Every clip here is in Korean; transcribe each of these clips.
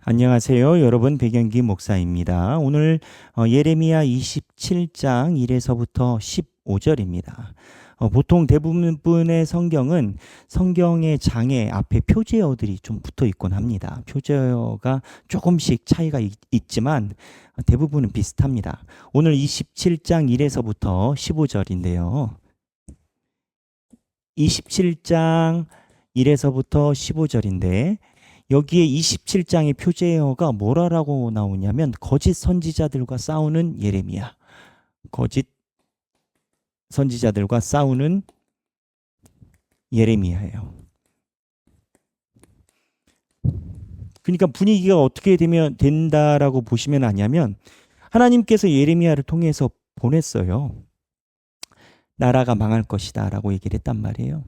안녕하세요. 여러분 배경기 목사입니다. 오늘 예레미야 27장 1에서부터 15절입니다. 보통 대부분의 성경은 성경의 장의 앞에 표제어들이 좀 붙어 있곤 합니다. 표제어가 조금씩 차이가 있지만 대부분은 비슷합니다. 오늘 27장 1에서부터 15절인데요. 27장 1에서부터 15절인데 여기에 27장의 표제어가 뭐라고 나오냐면 거짓 선지자들과 싸우는 예레미야. 거짓 선지자들과 싸우는 예레미야예요. 그러니까 분위기가 어떻게 된다라고 보시면 아냐면 하나님께서 예레미야를 통해서 보냈어요. 나라가 망할 것이다 라고 얘기를 했단 말이에요.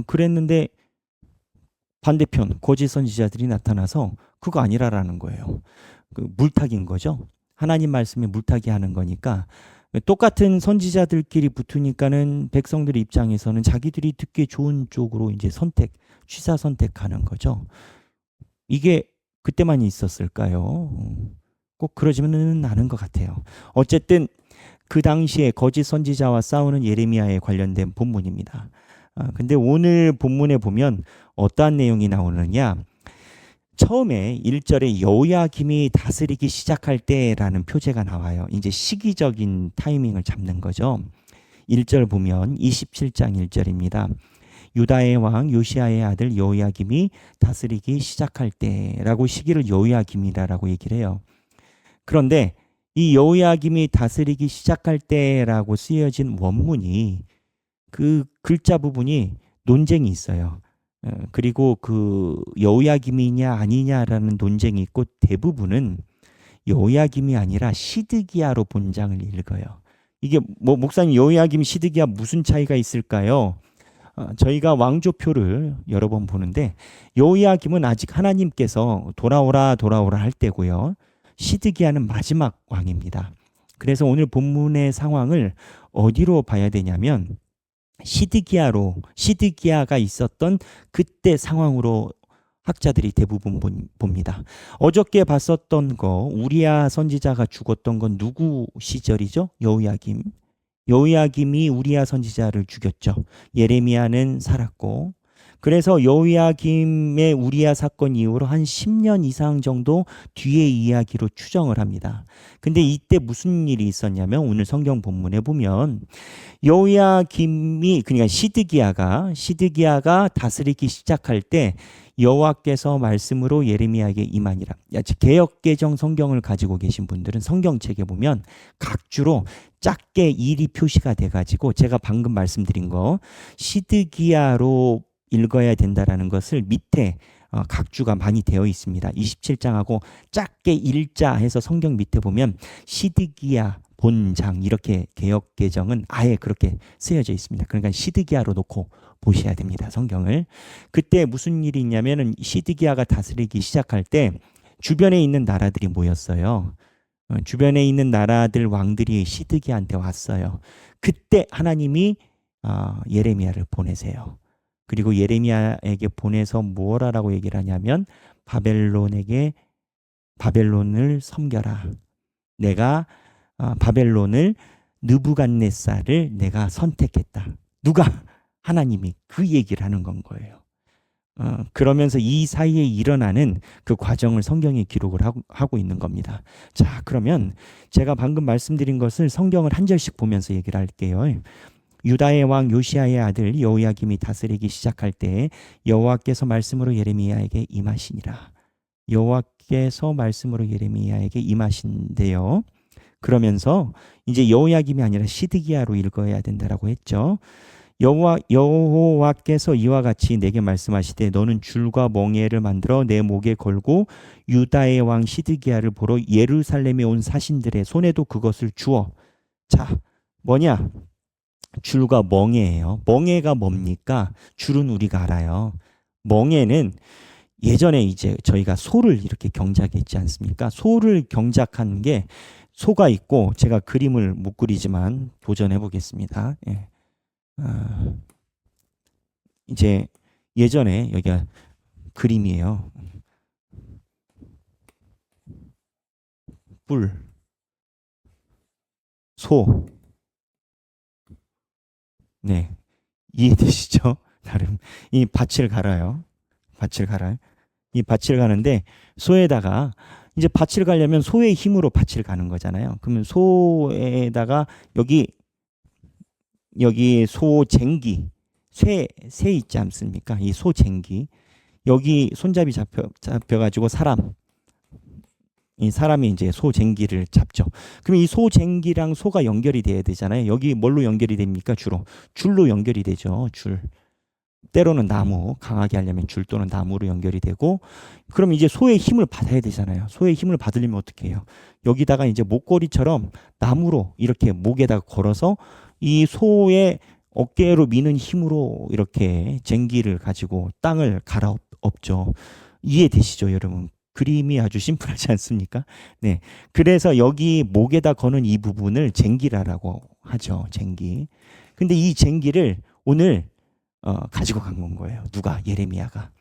그랬는데 반대편 거짓 선지자들이 나타나서 그거 아니라라는 거예요. 그 물타기인 거죠. 하나님 말씀에 물타기 하는 거니까 똑같은 선지자들끼리 붙으니까는 백성들 입장에서는 자기들이 듣기 좋은 쪽으로 이제 취사 선택하는 거죠. 이게 그때만 있었을까요? 꼭 그러지는 않은 것 같아요. 어쨌든 그 당시에 거짓 선지자와 싸우는 예레미야에 관련된 본문입니다. 근데 오늘 본문에 보면 어떠한 내용이 나오느냐? 처음에 1절에 여호야김이 다스리기 시작할 때라는 표제가 나와요. 이제 시기적인 타이밍을 잡는 거죠. 1절 보면 27장 1절입니다. 유다의 왕 요시야의 아들 여호야김이 다스리기 시작할 때라고 시기를 여호야김이라고 얘기를 해요. 그런데 이 여호야김이 다스리기 시작할 때라고 쓰여진 원문이 그 글자 부분이 논쟁이 있어요. 그리고 그 여호야김이냐 아니냐라는 논쟁이 있고 대부분은 여호야김이 아니라 시드기야로 본장을 읽어요. 이게 뭐 목사님 여호야김 시드기야 무슨 차이가 있을까요? 저희가 왕조표를 여러 번 보는데 여호야김은 아직 하나님께서 돌아오라 할 때고요. 시드기야는 마지막 왕입니다. 그래서 오늘 본문의 상황을 어디로 봐야 되냐면 시드기야가 있었던 그때 상황으로 학자들이 대부분 봅니다. 어저께 봤었던 거 우리야 선지자가 죽었던 건 누구 시절이죠? 여호야김. 여호야김이 우리야 선지자를 죽였죠. 예레미야는 살았고 그래서 여호야김의 우리야 사건 이후로 한 10년 이상 정도 뒤의 이야기로 추정을 합니다. 근데 이때 무슨 일이 있었냐면 오늘 성경 본문에 보면 여호야김이 그러니까 시드기야가 다스리기 시작할 때 여호와께서 말씀으로 예레미야에게 임하니라. 개역 개정 성경을 가지고 계신 분들은 성경책에 보면 각주로 작게 일이 표시가 돼가지고 제가 방금 말씀드린 거 시드기야로 읽어야 된다라는 것을 밑에 각주가 많이 되어 있습니다. 27장하고 작게 일자 해서 성경 밑에 보면 시드기야 본장 이렇게 개역 개정은 아예 그렇게 쓰여져 있습니다. 그러니까 시드기야로 놓고 보셔야 됩니다. 성경을. 그때 무슨 일이 있냐면은 시드기야가 다스리기 시작할 때 주변에 있는 나라들이 모였어요. 주변에 있는 나라들 왕들이 시드기야한테 왔어요. 그때 하나님이 예레미야를 보내세요. 그리고 예레미야에게 보내서 뭐라고 얘기를 하냐면 바벨론을 섬겨라. 내가 바벨론을 느부갓네살을 내가 선택했다. 누가? 하나님이 그 얘기를 하는 건 거예요. 그러면서 이 사이에 일어나는 그 과정을 성경에 기록을 하고 있는 겁니다. 자, 그러면 제가 방금 말씀드린 것을 성경을 한 절씩 보면서 얘기를 할게요. 유다의 왕 요시야의 아들 여호야김이 다스리기 시작할 때 여호와께서 말씀으로 예레미야에게 임하시니라. 여호와께서 말씀으로 예레미야에게 임하신대요. 그러면서 이제 여호야김이 아니라 시드기야로 읽어야 된다라고 했죠. 여호와께서 이와 같이 내게 말씀하시되 너는 줄과 멍에를 만들어 내 목에 걸고 유다의 왕 시드기야를 보러 예루살렘에 온 사신들의 손에도 그것을 주어. 자, 뭐냐? 줄과 멍에예요. 멍에가 뭡니까? 줄은 우리가 알아요. 멍에는 예전에 이제 저희가 소를 이렇게 경작했지 않습니까? 소를 경작한 게 소가 있고 제가 그림을 못 그리지만 도전해 보겠습니다. 예. 이제 예전에 여기가 그림이에요. 뿔, 소. 네. 이해되시죠? 나름 이 밭을 갈아요. 밭을 갈아요. 이 밭을 가는데 소에다가 이제 밭을 가려면 소의 힘으로 밭을 가는 거잖아요. 그러면 소에다가 여기 소쟁기, 쇠 있지 않습니까? 이 소쟁기. 여기 손잡이 잡혀가지고 이 사람이 이제 소쟁기를 잡죠. 그럼 이 소쟁기랑 소가 연결이 돼야 되잖아요. 여기 뭘로 연결이 됩니까? 주로 줄로 연결이 되죠. 줄. 때로는 나무, 강하게 하려면 줄 또는 나무로 연결이 되고, 그럼 이제 소의 힘을 받아야 되잖아요. 소의 힘을 받으려면 어떻게 해요? 여기다가 이제 목걸이처럼 나무로 이렇게 목에다가 걸어서 이 소의 어깨로 미는 힘으로 이렇게 쟁기를 가지고 땅을 갈아엎죠. 이해되시죠, 여러분? 그림이 아주 심플하지 않습니까? 네. 그래서 여기 목에다 거는 이 부분을 쟁기라고 하죠. 쟁기. 근데 이 쟁기를 오늘 가지고 간 거예요. 누가? 예레미야가.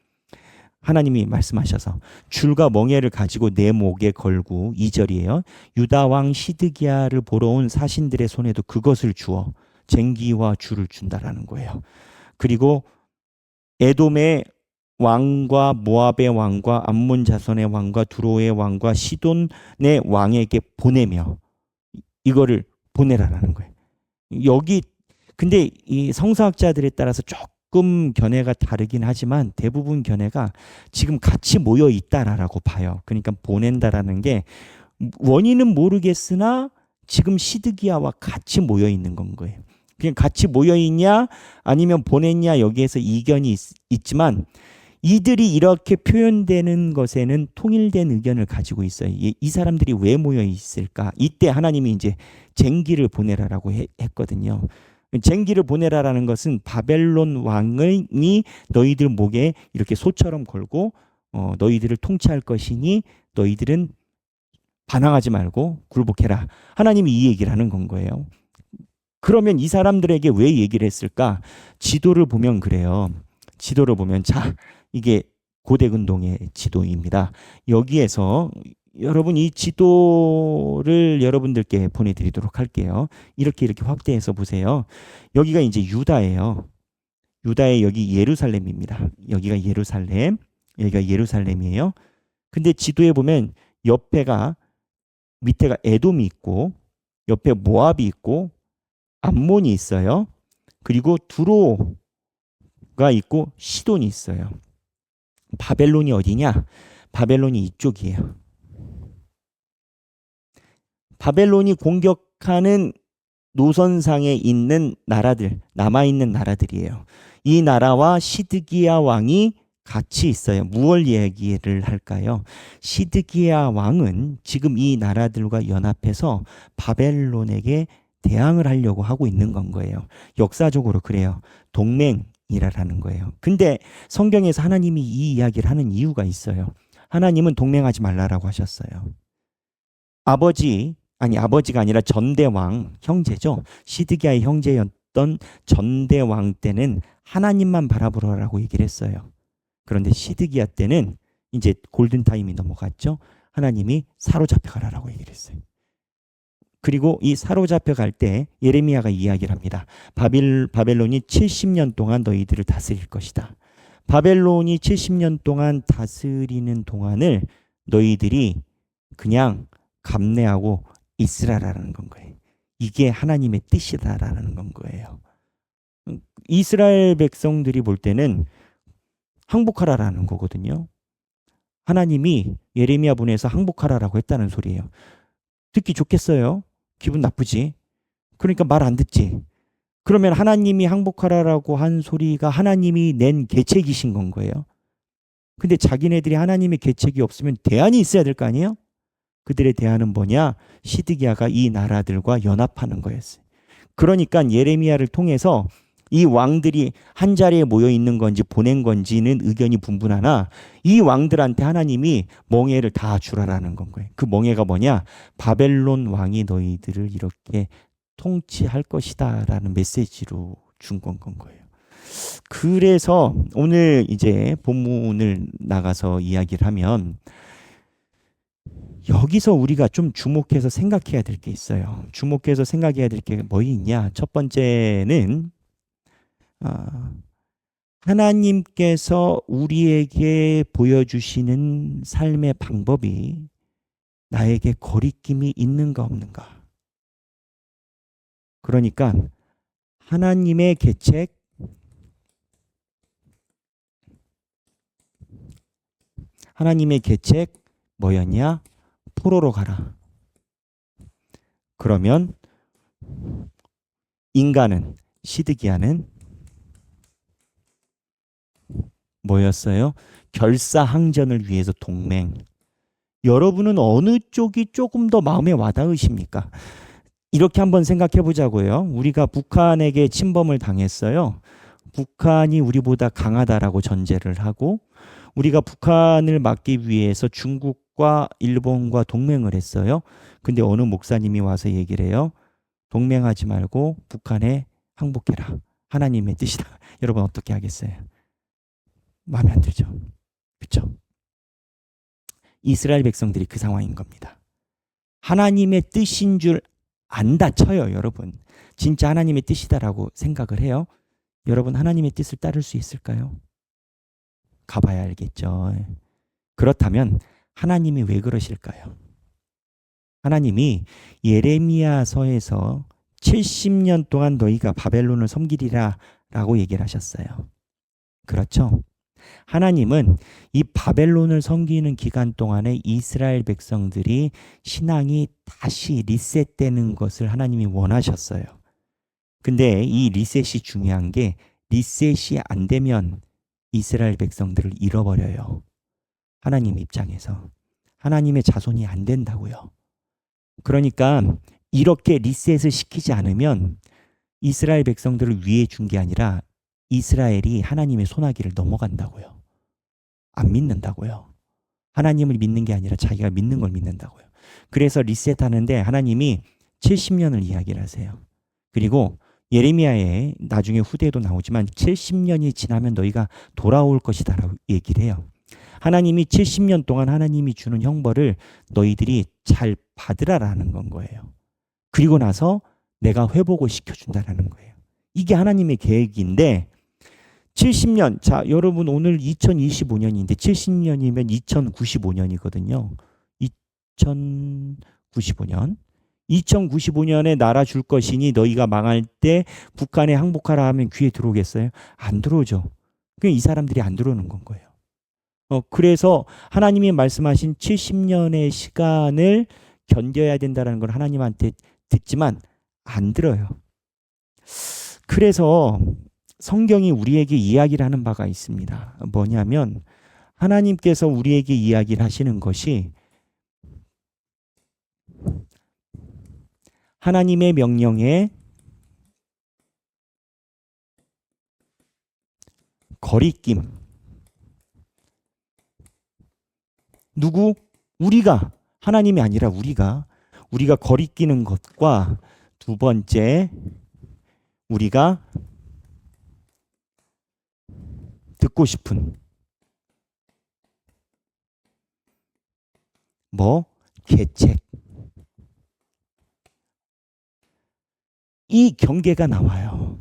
하나님이 말씀하셔서 줄과 멍에를 가지고 내 목에 걸고 2절이에요. 유다 왕 시드기야를 보러 온 사신들의 손에도 그것을 주어 쟁기와 줄을 준다라는 거예요. 그리고 에돔의 왕과 모압의 왕과 암몬 자손의 왕과 두로의 왕과 시돈의 왕에게 보내며 이거를 보내라라는 거예요. 여기 근데 이 성서학자들에 따라서 조금 견해가 다르긴 하지만 대부분 견해가 지금 같이 모여 있다라고 봐요. 그러니까 보낸다라는 게 원인은 모르겠으나 지금 시드기야와 같이 모여 있는 건 거예요. 그냥 같이 모여 있냐 아니면 보냈냐 여기에서 이견이 있지만 이들이 이렇게 표현되는 것에는 통일된 의견을 가지고 있어요. 이 사람들이 왜 모여 있을까? 이때 하나님이 이제 쟁기를 보내라라고 했거든요. 쟁기를 보내라라는 것은 바벨론 왕이 너희들 목에 이렇게 소처럼 걸고 너희들을 통치할 것이니 너희들은 반항하지 말고 굴복해라. 하나님이 이 얘기를 하는 건 거예요. 그러면 이 사람들에게 왜 얘기를 했을까? 지도를 보면 그래요. 지도를 보면 자 이게 고대근동의 지도입니다. 여기에서 여러분 이 지도를 여러분들께 보내드리도록 할게요. 이렇게 확대해서 보세요. 여기가 이제 유다예요. 유다의 여기 예루살렘입니다. 여기가 예루살렘, 여기가 예루살렘이에요. 근데 지도에 보면 밑에가 에돔이 있고 옆에 모압이 있고 암몬이 있어요. 그리고 두로가 있고 시돈이 있어요. 바벨론이 어디냐? 바벨론이 이쪽이에요. 바벨론이 공격하는 노선상에 있는 나라들, 남아있는 나라들이에요. 이 나라와 시드기야 왕이 같이 있어요. 무얼 얘기를 할까요? 시드기야 왕은 지금 이 나라들과 연합해서 바벨론에게 대항을 하려고 하고 있는 건 거예요. 역사적으로 그래요. 동맹이라는 거예요. 근데 성경에서 하나님이 이 이야기를 하는 이유가 있어요. 하나님은 동맹하지 말라라고 하셨어요. 아버지가 아니라 전대왕 형제죠. 시드기야의 형제였던 전대왕 때는 하나님만 바라보라라고 얘기를 했어요. 그런데 시드기야 때는 이제 골든타임이 넘어갔죠. 하나님이 사로잡혀 가라라고 얘기를 했어요. 그리고 이 사로잡혀 갈 때 예레미야가 이야기를 합니다. 바벨론이 70년 동안 너희들을 다스릴 것이다. 바벨론이 70년 동안 다스리는 동안을 너희들이 그냥 감내하고 있으라라는 건 거예요. 이게 하나님의 뜻이다라는 건 거예요. 이스라엘 백성들이 볼 때는 항복하라라는 거거든요. 하나님이 예레미야 보내서 항복하라라고 했다는 소리예요. 듣기 좋겠어요? 기분 나쁘지? 그러니까 말 안 듣지? 그러면 하나님이 항복하라라고 한 소리가 하나님이 낸 계책이신 건 거예요. 근데 자기네들이 하나님의 계책이 없으면 대안이 있어야 될 거 아니에요? 그들의 대안은 뭐냐? 시드기야가 이 나라들과 연합하는 거였어요. 그러니까 예레미야를 통해서 이 왕들이 한 자리에 모여 있는 건지 보낸 건지는 의견이 분분하나 이 왕들한테 하나님이 멍에를 다 주라라는 건 거예요. 그 멍에가 뭐냐? 바벨론 왕이 너희들을 이렇게 통치할 것이다라는 메시지로 준 건 거예요. 그래서 오늘 이제 본문을 나가서 이야기를 하면 여기서 우리가 좀 주목해서 생각해야 될 게 있어요. 주목해서 생각해야 될 게 뭐 있냐? 첫 번째는 하나님께서 우리에게 보여주시는 삶의 방법이 나에게 거리낌이 있는가 없는가. 그러니까 하나님의 계책, 뭐였냐? 포로로 가라. 그러면 인간은, 시드기야는 뭐였어요? 결사항전을 위해서 동맹. 여러분은 어느 쪽이 조금 더 마음에 와닿으십니까? 이렇게 한번 생각해 보자고요. 우리가 북한에게 침범을 당했어요. 북한이 우리보다 강하다라고 전제를 하고 우리가 북한을 막기 위해서 중국과 일본과 동맹을 했어요. 근데 어느 목사님이 와서 얘기를 해요. 동맹하지 말고 북한에 항복해라. 하나님의 뜻이다. 여러분 어떻게 하겠어요? 마음에 안 들죠? 그렇죠? 이스라엘 백성들이 그 상황인 겁니다. 하나님의 뜻인 줄 안다 쳐요, 여러분. 진짜 하나님의 뜻이다라고 생각을 해요. 여러분 하나님의 뜻을 따를 수 있을까요? 가봐야 알겠죠. 그렇다면 하나님이 왜 그러실까요? 하나님이 예레미야서에서 70년 동안 너희가 바벨론을 섬기리라 라고 얘기를 하셨어요. 그렇죠? 하나님은 이 바벨론을 섬기는 기간 동안에 이스라엘 백성들이 신앙이 다시 리셋되는 것을 하나님이 원하셨어요. 근데 이 리셋이 중요한 게 리셋이 안 되면 이스라엘 백성들을 잃어버려요. 하나님 입장에서. 하나님의 자손이 안 된다고요. 그러니까 이렇게 리셋을 시키지 않으면 이스라엘 백성들을 위해 준 게 아니라 이스라엘이 하나님의 소나기를 넘어간다고요. 안 믿는다고요. 하나님을 믿는 게 아니라 자기가 믿는 걸 믿는다고요. 그래서 리셋하는데 하나님이 70년을 이야기를 하세요. 그리고 예레미야에 나중에 후대에도 나오지만 70년이 지나면 너희가 돌아올 것이다 라고 얘기를 해요. 하나님이 70년 동안 하나님이 주는 형벌을 너희들이 잘 받으라라는 건 거예요. 그리고 나서 내가 회복을 시켜준다라는 거예요. 이게 하나님의 계획인데 70년, 자 여러분 오늘 2025년인데 70년이면 2095년이거든요. 2095년. 2095년에 나라 줄 것이니 너희가 망할 때 북한에 항복하라 하면 귀에 들어오겠어요? 안 들어오죠. 그냥 이 사람들이 안 들어오는 건 거예요. 그래서 하나님이 말씀하신 70년의 시간을 견뎌야 된다는 걸 하나님한테 듣지만 안 들어요. 그래서 성경이 우리에게 이야기를 하는 바가 있습니다. 뭐냐면 하나님께서 우리에게 이야기를 하시는 것이 하나님의 명령에 거리낌. 누구? 우리가. 하나님이 아니라 우리가 거리끼는 것과 두 번째 우리가 듣고 싶은 계책. 이 경계가 나와요.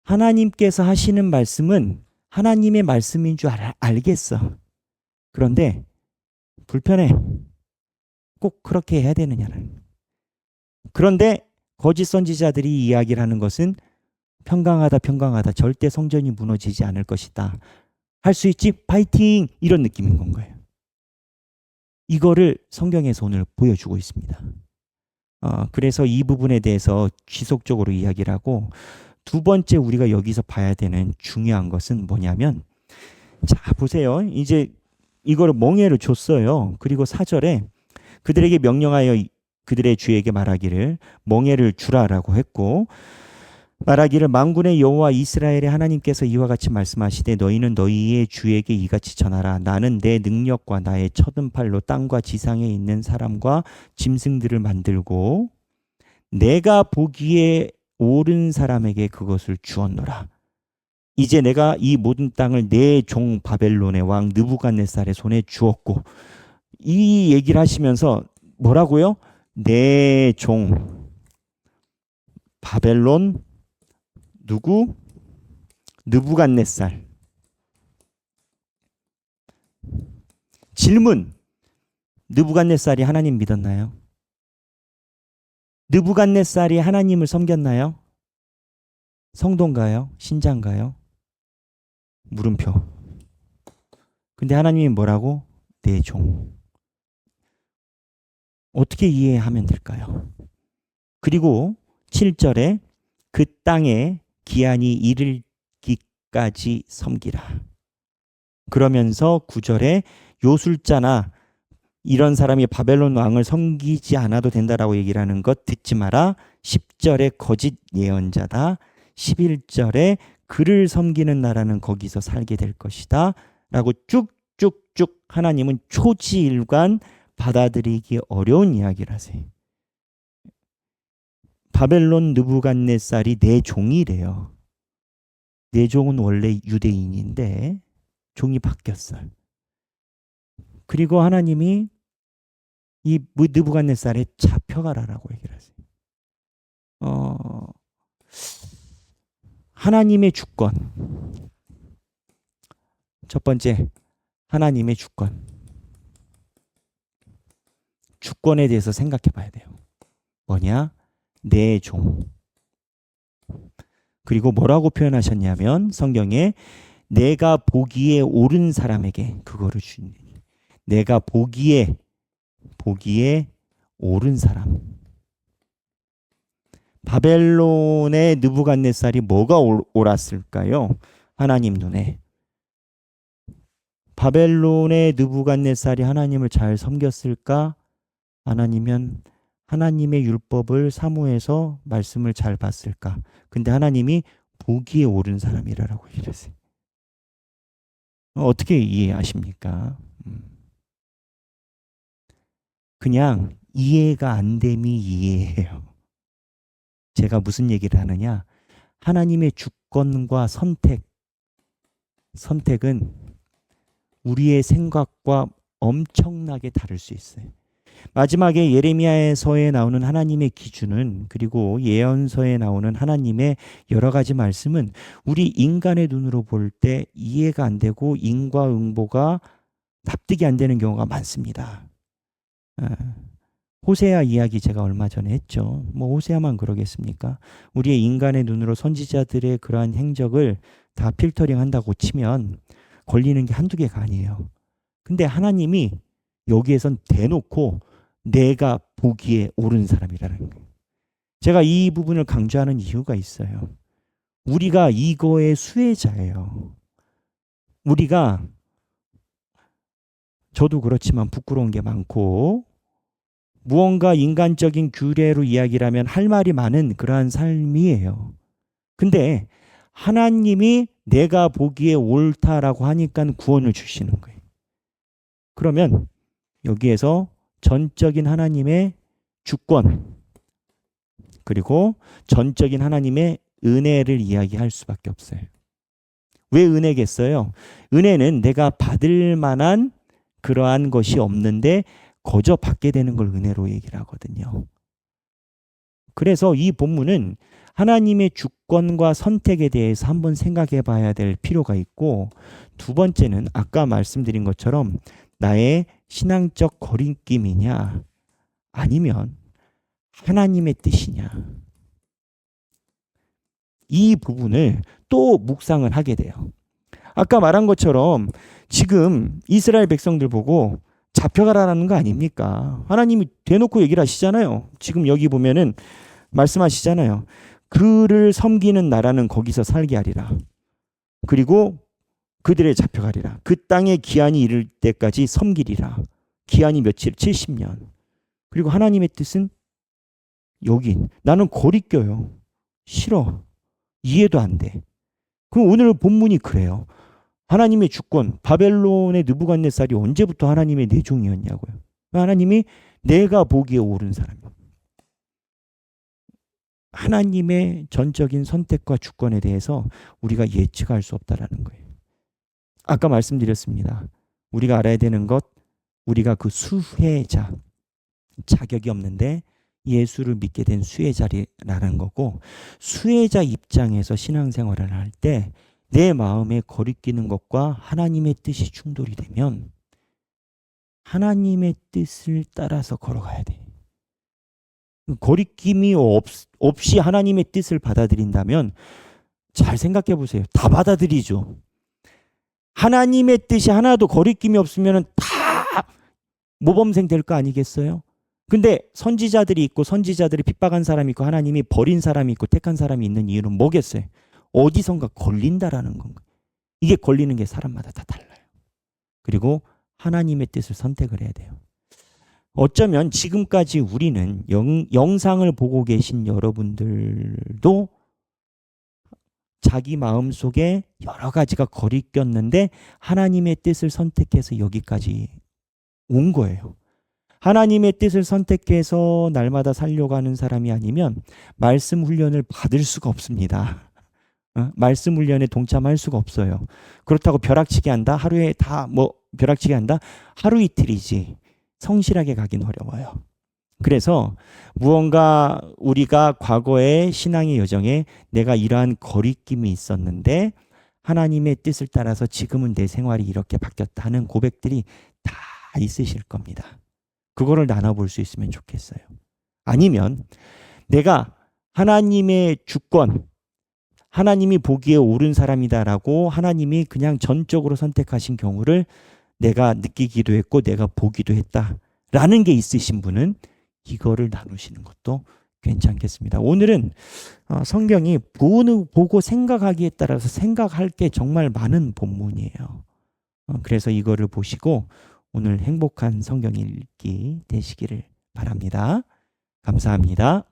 하나님께서 하시는 말씀은 하나님의 말씀인 줄 알겠어. 그런데 불편해. 꼭 그렇게 해야 되느냐는. 그런데 거짓 선지자들이 이야기를 하는 것은 평강하다 절대 성전이 무너지지 않을 것이다. 할 수 있지? 파이팅! 이런 느낌인 건 거예요. 이거를 성경에서 오늘 보여주고 있습니다. 그래서 이 부분에 대해서 지속적으로 이야기를 하고 두 번째 우리가 여기서 봐야 되는 중요한 것은 뭐냐면 자 보세요. 이제 이거를 멍에를 줬어요. 그리고 4절에 그들에게 명령하여 그들의 주에게 말하기를 멍에를 주라라고 했고 말하기를 만군의 여호와 이스라엘의 하나님께서 이와 같이 말씀하시되 너희는 너희의 주에게 이같이 전하라. 나는 내 능력과 나의 쳐든 팔로 땅과 지상에 있는 사람과 짐승들을 만들고 내가 보기에 옳은 사람에게 그것을 주었노라. 이제 내가 이 모든 땅을 내 종 바벨론의 왕 느부갓네살의 손에 주었고 이 얘기를 하시면서 뭐라고요? 내 종 바벨론 누구? 느부갓네살. 질문. 느부갓네살이 하나님 믿었나요? 느부갓네살이 하나님을 섬겼나요? 성도인가요? 신자인가요? 물음표. 근데 하나님이 뭐라고? 내 종. 어떻게 이해하면 될까요? 그리고 7절에 그 땅에 기한이 이르기까지 섬기라. 그러면서 9절에 요술자나 이런 사람이 바벨론 왕을 섬기지 않아도 된다라고 얘기를 하는 것 듣지 마라. 10절에 거짓 예언자다. 11절에 그를 섬기는 나라는 거기서 살게 될 것이다. 라고 쭉쭉쭉 하나님은 초지일관 받아들이기 어려운 이야기를 하세요. 바벨론 느부갓네살이 내 종이래요. 내 종은 원래 유대인인데 종이 바뀌었어요. 그리고 하나님이 이 느부갓네살에 잡혀가라라고 얘기를 하세요. 하나님의 주권. 첫 번째, 하나님의 주권. 주권에 대해서 생각해 봐야 돼요. 뭐냐? 내 종. 그리고 뭐라고 표현하셨냐면 성경에 내가 보기에 옳은 사람에게 그거를 주니. 내가 보기에 옳은 사람. 바벨론의 느부갓네살이 뭐가 옳았을까요? 하나님 눈에. 바벨론의 느부갓네살이 하나님을 잘 섬겼을까? 아니면 하나님의 율법을 사모해서 말씀을 잘 봤을까? 근데 하나님이 보기에 옳은 사람이라고 얘기했어요. 어떻게 이해하십니까? 그냥 이해가 안 됨이 이해해요. 제가 무슨 얘기를 하느냐? 하나님의 주권과 선택은 우리의 생각과 엄청나게 다를 수 있어요. 마지막에 예레미야서에 나오는 하나님의 기준은, 그리고 예언서에 나오는 하나님의 여러 가지 말씀은 우리 인간의 눈으로 볼 때 이해가 안 되고 인과응보가 납득이 안 되는 경우가 많습니다. 호세아 이야기 제가 얼마 전에 했죠. 뭐 호세아만 그러겠습니까? 우리의 인간의 눈으로 선지자들의 그러한 행적을 다 필터링 한다고 치면 걸리는 게 한두 개가 아니에요. 근데 하나님이 여기에선 대놓고 내가 보기에 옳은 사람이라는 거예요. 제가 이 부분을 강조하는 이유가 있어요. 우리가 이거의 수혜자예요. 우리가, 저도 그렇지만 부끄러운 게 많고 무언가 인간적인 규례로 이야기를 하면 할 말이 많은 그러한 삶이에요. 근데 하나님이 내가 보기에 옳다라고 하니까 구원을 주시는 거예요. 그러면 여기에서 전적인 하나님의 주권, 그리고 전적인 하나님의 은혜를 이야기할 수밖에 없어요. 왜 은혜겠어요? 은혜는 내가 받을 만한 그러한 것이 없는데 거저 받게 되는 걸 은혜로 얘기를 하거든요. 그래서 이 본문은 하나님의 주권과 선택에 대해서 한번 생각해 봐야 될 필요가 있고, 두 번째는 아까 말씀드린 것처럼 나의 신앙적 거리낌이냐 아니면 하나님의 뜻이냐, 이 부분을 또 묵상을 하게 돼요. 아까 말한 것처럼 지금 이스라엘 백성들 보고 잡혀가라는 거 아닙니까? 하나님이 대놓고 얘기를 하시잖아요. 지금 여기 보면은 말씀하시잖아요. 그를 섬기는 나라는 거기서 살게 하리라. 그리고 그들에 잡혀가리라. 그 땅에 기한이 이를 때까지 섬기리라. 기한이 며칠? 70년. 그리고 하나님의 뜻은 여긴 나는 거리 껴요. 싫어. 이해도 안 돼. 그럼 오늘 본문이 그래요. 하나님의 주권, 바벨론의 느부갓네살이 언제부터 하나님의 내종이었냐고요. 하나님이 내가 보기에 옳은 사람이에요. 하나님의 전적인 선택과 주권에 대해서 우리가 예측할 수 없다라는 거예요. 아까 말씀드렸습니다. 우리가 알아야 되는 것, 우리가 그 수혜자, 자격이 없는데 예수를 믿게 된 수혜자라는 거고, 수혜자 입장에서 신앙생활을 할 때 내 마음에 거리끼는 것과 하나님의 뜻이 충돌이 되면 하나님의 뜻을 따라서 걸어가야 돼. 거리낌이 없이 하나님의 뜻을 받아들인다면 잘 생각해 보세요. 다 받아들이죠. 하나님의 뜻이 하나도 거리낌이 없으면 다 모범생 될 거 아니겠어요? 근데 선지자들이 있고 선지자들이 핍박한 사람이 있고 하나님이 버린 사람이 있고 택한 사람이 있는 이유는 뭐겠어요? 어디선가 걸린다라는 건가. 이게 걸리는 게 사람마다 다 달라요. 그리고 하나님의 뜻을 선택을 해야 돼요. 어쩌면 지금까지 우리는 영상을 보고 계신 여러분들도 자기 마음속에 여러 가지가 거리꼈는데 하나님의 뜻을 선택해서 여기까지 온 거예요. 하나님의 뜻을 선택해서 날마다 살려가는 사람이 아니면 말씀 훈련을 받을 수가 없습니다. 말씀 훈련에 동참할 수가 없어요. 그렇다고 벼락치기 한다? 하루에 다 벼락치기 한다? 하루 이틀이지. 성실하게 가긴 어려워요. 그래서 무언가 우리가 과거의 신앙의 여정에 내가 이러한 거리낌이 있었는데 하나님의 뜻을 따라서 지금은 내 생활이 이렇게 바뀌었다는 고백들이 다 있으실 겁니다. 그거를 나눠볼 수 있으면 좋겠어요. 아니면 내가 하나님의 주권, 하나님이 보기에 옳은 사람이다라고 하나님이 그냥 전적으로 선택하신 경우를 내가 느끼기도 했고 내가 보기도 했다라는 게 있으신 분은 이거를 나누시는 것도 괜찮겠습니다. 오늘은 성경이 보고 생각하기에 따라서 생각할 게 정말 많은 본문이에요. 그래서 이거를 보시고 오늘 행복한 성경 읽기 되시기를 바랍니다. 감사합니다.